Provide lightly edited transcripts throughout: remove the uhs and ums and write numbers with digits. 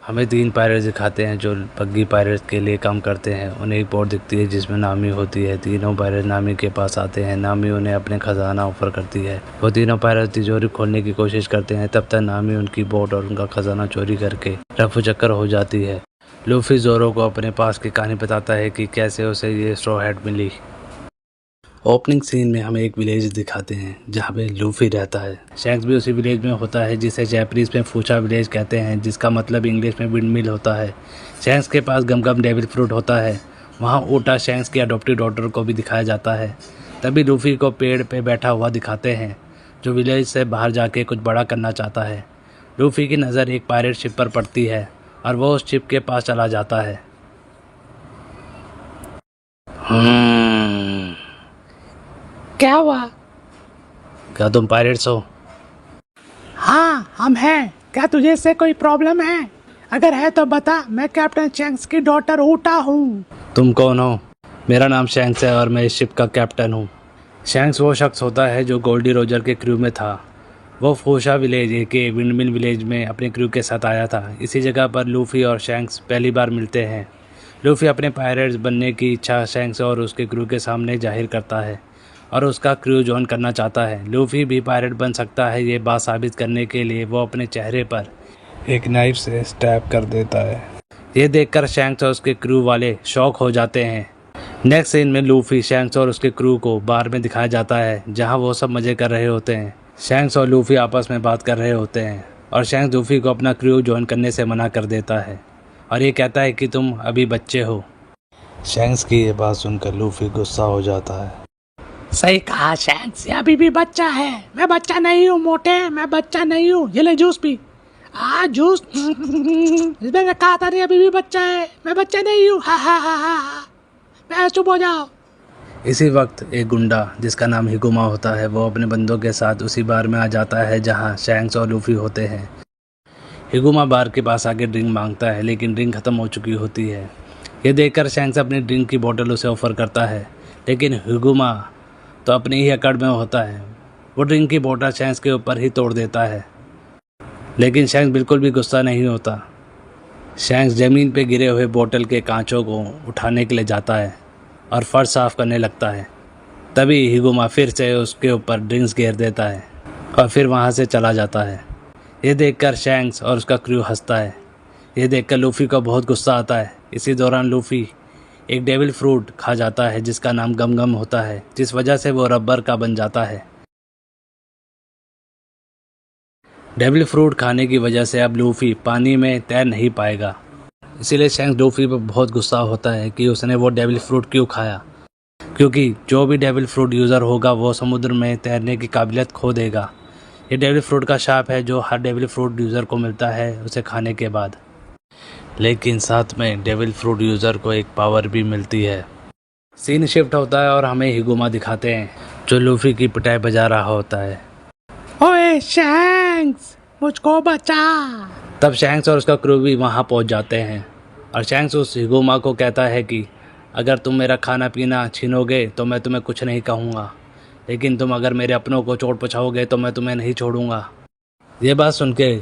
हमें 3 पायरेट्स दिखाते हैं जो बग्गी पायरेट्स के लिए काम करते हैं। उन्हें एक बोट दिखती है जिसमें नामी होती है। तीनों पायरेट नामी के पास आते हैं। नामी उन्हें अपने खजाना ऑफर करती है। वो तीनों पायरेट तिजोरी खोलने की कोशिश करते हैं। तब तक नामी उनकी बोट और उनका खजाना चोरी करके रफू चक्कर हो जाती है। लूफी ज़ोरो को अपने पास की कहानी बताता है कि कैसे उसे ये स्ट्रॉ हैट मिली। ओपनिंग सीन में हमें एक विलेज दिखाते हैं जहाँ पे लूफी रहता है। शैंक्स भी उसी विलेज में होता है जिसे जैपनीज में फूचा विलेज कहते हैं, जिसका मतलब इंग्लिश में विंडमिल होता है। शैंक्स के पास गम गम डेविल फ्रूट होता है। वहाँ ऊटा शैंक्स की अडॉप्टेड डॉटर को भी दिखाया जाता है। तभी लूफी को पेड़ पे बैठा हुआ दिखाते हैं जो विलेज से बाहर जाके कुछ बड़ा करना चाहता है। लूफी की नज़र एक पायरेट शिप पर पड़ती है और वो उस शिप के पास चला जाता है। क्या हुआ? क्या तुम पायरेट्स हो? हाँ, हम हैं। क्या तुझे इससे कोई प्रॉब्लम है? अगर है तो बता। मैं कैप्टन शैंक्स की डॉटर ऊटा हूँ। तुम कौन हो? मेरा नाम शैंक्स है और मैं इस शिप का कैप्टन हूँ। शैंक्स वो शख्स होता है जो गोल्डी रोजर के क्रू में था। वो फूशा विलेज के विंडमिल विलेज में अपने क्रू के साथ आया था। इसी जगह पर लूफी और शैंक्स पहली बार मिलते हैं। लूफी अपने पायरेट्स बनने की इच्छा शैंक्स और उसके क्रू के सामने जाहिर करता है और उसका क्रू ज्वाइन करना चाहता है। लूफी भी पायरेट बन सकता है, ये बात साबित करने के लिए वो अपने चेहरे पर एक नाइफ से स्टैब कर देता है। ये देखकर शैंक्स और उसके क्रू वाले शॉक हो जाते हैं। नेक्स्ट सीन में लूफी, शैंक्स और उसके क्रू को बार में दिखाया जाता है जहां वो सब मज़े कर रहे होते हैं। शैंक्स और लूफी आपस में बात कर रहे होते हैं और शैंक्स लूफी को अपना क्रू ज्वाइन करने से मना कर देता है और ये कहता है कि तुम अभी बच्चे हो। शैंक्स की ये बात सुनकर लूफी गुस्सा हो जाता है। सही कहा शैंक्स, ये अभी भी बच्चा है। मैं बच्चा नहीं हूँ मोटे, मैं बच्चा नहीं हूँ। ये ले जूस पी। जूस। इसमें कहा था नहीं, अभी भी बच्चा है। मैं बच्चा नहीं हूँ। हा हा हा हा। मैं चुप हो जाओ। इसी वक्त एक गुंडा जिसका नाम हिगुमा होता है वो अपने बंदों के साथ उसी बार में आ जाता है जहां शैंक्स और लूफी होते हैं। हिगुमा बार के पास आके ड्रिंक मांगता है लेकिन ड्रिंक ख़त्म हो चुकी होती है। ये देखकर शैंक्स अपनी ड्रिंक की बोतल उसे ऑफर करता है लेकिन हिगुमा तो अपनी ही अकड़ में होता है। वो ड्रिंक की बोतल शैंक्स के ऊपर ही तोड़ देता है लेकिन शैंक्स बिल्कुल भी गुस्सा नहीं होता। शैंक्स ज़मीन पे गिरे हुए बोतल के कांचों को उठाने के लिए जाता है और फर्श साफ करने लगता है। तभी हिगुमा फिर से उसके ऊपर ड्रिंक्स घेर देता है और फिर वहाँ से चला जाता है। ये देखकर शैंक्स और उसका क्रू हंसता है। ये देखकर लूफी को बहुत गुस्सा आता है। इसी दौरान लूफी एक डेविल फ्रूट खा जाता है जिसका नाम गम गम होता है, जिस वजह से वो रबर का बन जाता है। डेविल फ्रूट खाने की वजह से अब लूफी पानी में तैर नहीं पाएगा। इसीलिए शैंक्स लूफी पर बहुत गुस्सा होता है कि उसने वो डेविल फ्रूट क्यों खाया, क्योंकि जो भी डेविल फ्रूट यूज़र होगा वो समुद्र में तैरने की काबिलियत खो देगा। ये डेविल फ्रूट का शाप है जो हर डेविल फ्रूट यूज़र को मिलता है उसे खाने के बाद। लेकिन साथ में डेविल फ्रूट यूज़र को एक पावर भी मिलती है। सीन शिफ्ट होता है और हमें हिगुमा दिखाते हैं जो लूफी की पिटाई बजा रहा होता है। ओए शैंक्स, मुझको बचा। तब शैंक्स और उसका क्रू भी वहाँ पहुँच जाते हैं और शैंक्स उस हिगुमा को कहता है कि अगर तुम मेरा खाना पीना छीनोगे तो मैं तुम्हें कुछ नहीं कहूँगा, लेकिन तुम अगर मेरे अपनों को चोट पहुँचाओगे तो मैं तुम्हें नहीं छोड़ूंगा। ये बात सुन के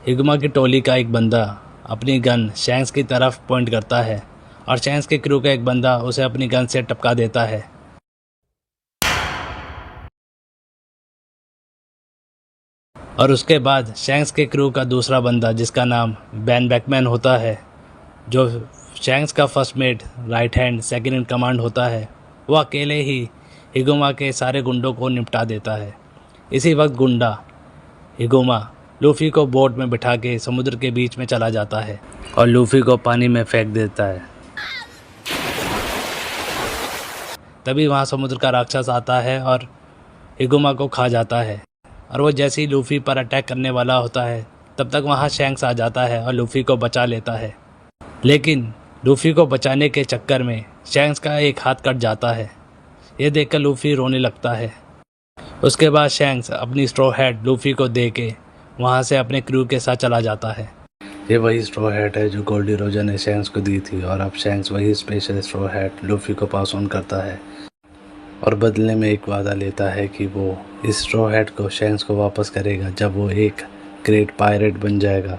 हिगुमा की टोली का एक बंदा अपनी गन शैंक्स की तरफ पॉइंट करता है और शैंक्स के क्रू का एक बंदा उसे अपनी गन से टपका देता है। और उसके बाद शैंक्स के क्रू का दूसरा बंदा जिसका नाम बैन बैकमैन होता है, जो शैंक्स का first mate, right hand, second in command होता है, वो अकेले ही हिगुमा के सारे गुंडों को निपटा देता है। इसी वक्त गुंडा हिगुमा लूफी को बोट में बिठा के समुद्र के बीच में चला जाता है और लूफी को पानी में फेंक देता है। तभी वहाँ समुद्र का राक्षस आता है और हिगुमा को खा जाता है और वो जैसे ही लूफी पर अटैक करने वाला होता है तब तक वहाँ शैंक्स आ जाता है और लूफी को बचा लेता है। लेकिन लूफी को बचाने के चक्कर में शैंक्स का एक हाथ कट जाता है। ये देखकर लूफी रोने लगता है। उसके बाद शैंक्स अपनी स्ट्रॉ हैट लूफी को दे के वहाँ से अपने क्रू के साथ चला जाता है। ये वही स्ट्रॉ हैट है जो गोल्डी रोजर ने शैंक्स को दी थी और अब शैंक्स वही स्पेशल स्ट्रॉ हैट लूफी को पास ऑन करता है और बदले में एक वादा लेता है कि वो इस स्ट्रॉ हैट को शैंक्स को वापस करेगा जब वो एक ग्रेट पायरेट बन जाएगा।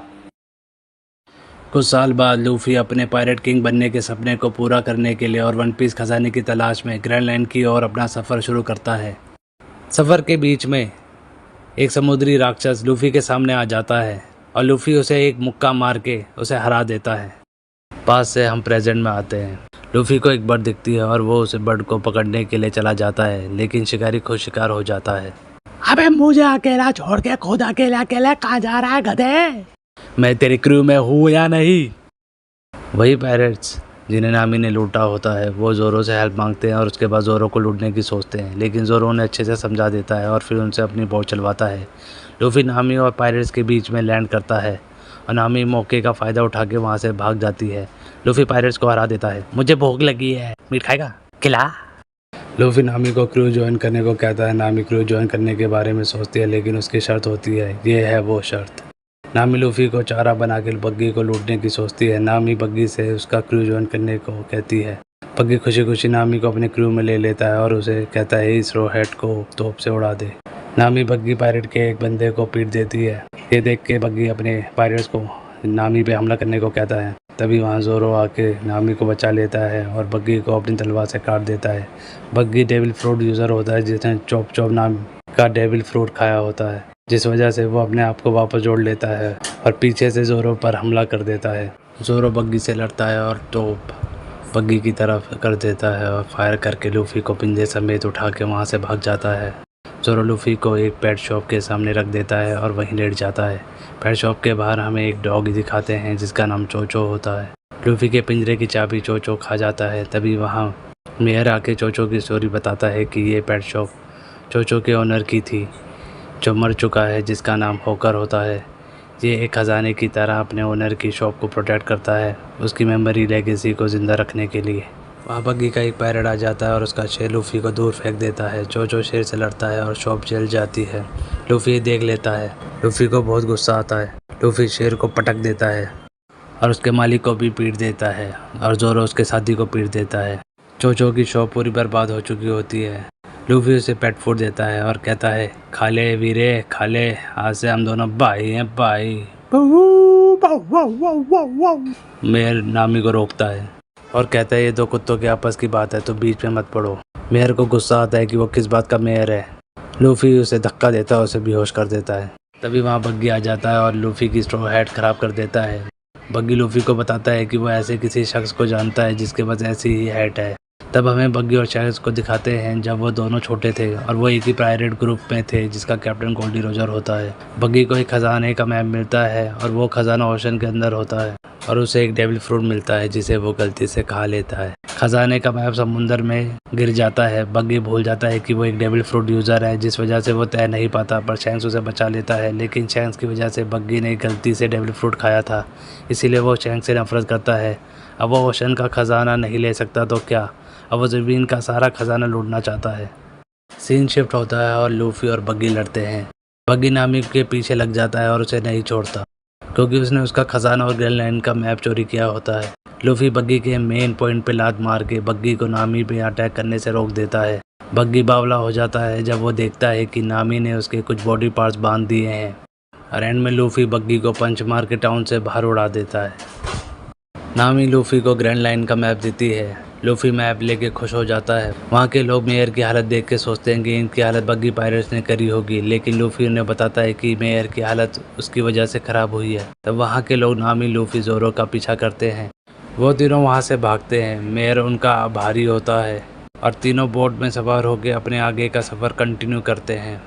कुछ साल बाद लूफी अपने पायरेट किंग बनने के सपने को पूरा करने के लिए और वन पीस खजाने की तलाश में ग्रैंड लाइन की ओर अपना सफ़र शुरू करता है। सफ़र के बीच में एक समुद्री राक्षस लूफी के सामने आ जाता है और लूफी उसे एक मुक्का मार के उसे हरा देता है। पास से हम प्रेजेंट में आते हैं। लूफी को एक बर्ड दिखती है और वो उसे बर्ड को पकड़ने के लिए चला जाता है, लेकिन शिकारी खुद शिकार हो जाता है। अबे मुझे अकेला छोड़ के खुद अकेला अकेला कहाँ जा रहा है गधे? मैं तेरी क्रू में हूँ या नहीं? वही पायरेट्स जिन्हें नामी ने लूटा होता है वो जोरो से हेल्प मांगते हैं और उसके बाद जोरो को लूटने की सोचते हैं, लेकिन जोरो उन्हें अच्छे से समझा देता है और फिर उनसे अपनी बोट चलवाता है। लूफी नामी और पायरेट्स के बीच में लैंड करता है और नामी मौके का फ़ायदा उठा के वहाँ से भाग जाती है। लूफी पायरेट्स को हरा देता है। मुझे भूख लगी है, मीट खाएगा? खिला। लूफी नामी को क्रू ज्वाइन करने को कहता है। नामी क्रू ज्वाइन करने के बारे में सोचती है, लेकिन उसकी शर्त होती है। ये है वो शर्त। नामी लूफी को चारा बना के बग्गी को लूटने की सोचती है। नामी बग्गी से उसका क्रू ज्वाइन करने को कहती है। बग्गी खुशी खुशी नामी को अपने क्रू में ले लेता है और उसे कहता है इस रो हेड को तोप से उड़ा दे। नामी बग्गी पायरेट के एक बंदे को पीट देती है। ये देख के बग्गी अपने पायरेट्स को नामी पे हमला करने को कहता है। तभी वहाँ जोरो आके नामी को बचा लेता है और बग्गी को अपनी तलवार से काट देता है। बग्गी डेविल फ्रूट यूज़र होता है, जिसने चॉप चॉप नाम का डेविल फ्रूट खाया होता है, जिस वजह से वो अपने आप को वापस जोड़ लेता है और पीछे से जोरो पर हमला कर देता है। जोरो बग्गी से लड़ता है और टॉप बग्गी की तरफ कर देता है और फायर करके लूफी को पिंजरे समेत उठा के वहाँ से भाग जाता है। जोरो लूफी को एक पेट शॉप के सामने रख देता है और वहीं लेट जाता है। पेट शॉप के बाहर हमें एक डॉग दिखाते हैं जिसका नाम चोचो होता है। लूफी के पिंजरे की चाबी चोचो खा जाता है। तभी वहाँ मेयर आके चोचो की स्टोरी बताता है कि ये पेट शॉप चोचो के ओनर की थी जो मर चुका है, जिसका नाम होकर होता है। ये एक खजाने की तरह अपने ओनर की शॉप को प्रोटेक्ट करता है, उसकी मेमोरी लेगेसी को ज़िंदा रखने के लिए। वहाँ बग्गी का एक पैरेट आ जाता है और उसका शेर लूफी को दूर फेंक देता है। चोचो शेर से लड़ता है और शॉप जल जाती है। लूफी देख लेता है। लूफी को बहुत गुस्सा आता है। लूफी शेर को पटक देता है और उसके मालिक को भी पीट देता है और जोरो उसके साथी को पीट देता है। चोचो की शॉप पूरी बर्बाद हो चुकी होती है। लूफी उसे पेट फूड देता है और कहता है खा ले वीरे खा ले, आज से हम दोनों भाई हैं भाई। मेयर नामी को रोकता है और कहता है ये दो कुत्तों के आपस की बात है तो बीच में मत पड़ो। मेयर को गुस्सा आता है कि वो किस बात का मेयर है। लूफी उसे धक्का देता है, उसे बेहोश कर देता है। तभी वहाँ बग्गी आ जाता है और लूफी की स्ट्रॉ हैट ख़राब कर देता है। बग्गी लूफी को बताता है कि वो ऐसे किसी शख्स को जानता है जिसके पास ऐसी ही हैट है। तब हमें बग्गी और शख्स को दिखाते हैं जब वो दोनों छोटे थे और वो एक ही पायरेट ग्रुप में थे जिसका कैप्टन गोल्डी रोजर होता है। बग्गी को एक खजाने का मैप मिलता है और वो खजाना ओशन के अंदर होता है और उसे एक डेविल फ्रूट मिलता है जिसे वो गलती से खा लेता है। खजाने का मैप समुंदर में गिर जाता है। बग्गी भूल जाता है कि वो एक डेविल फ्रूट यूज़र है, जिस वजह से वो तैर नहीं पाता, पर शैंक्स उसे बचा लेता है। लेकिन शैंक्स की वजह से बग्गी ने गलती से डेविल फ्रूट खाया था, इसीलिए वो शैंक्स से नफरत करता है। अब वो ओशन का खजाना नहीं ले सकता तो क्या, अब वो ज़मीन का सारा खजाना लूटना चाहता है। सीन शिफ्ट होता है और लूफी और बग्गी लड़ते हैं। बग्गी नामी के पीछे लग जाता है और उसे नहीं छोड़ता क्योंकि उसने उसका खजाना और ग्रैंड लाइन का मैप चोरी किया होता है। लूफी बग्गी के मेन पॉइंट पे लात मार के बग्गी को नामी पे अटैक करने से रोक देता है। बग्गी बावला हो जाता है जब वो देखता है कि नामी ने उसके कुछ बॉडी पार्ट्स बांध दिए हैं और एंड में लूफी बग्गी को पंच मार के टाउन से बाहर उड़ा देता है। नामी लूफी को ग्रैंड लाइन का मैप देती है। लूफी मैप लेके खुश हो जाता है। वहाँ के लोग मेयर की हालत देख के सोचते हैं कि इनकी हालत बग्गी पायरेट्स ने करी होगी, लेकिन लूफी उन्हें बताता है कि मेयर की हालत उसकी वजह से ख़राब हुई है। तब वहाँ के लोग नामी लूफी जोरो का पीछा करते हैं। वो तीनों वहाँ से भागते हैं। मेयर उनका आभारी होता है और तीनों बोट में सवार होकर अपने आगे का सफ़र कंटिन्यू करते हैं।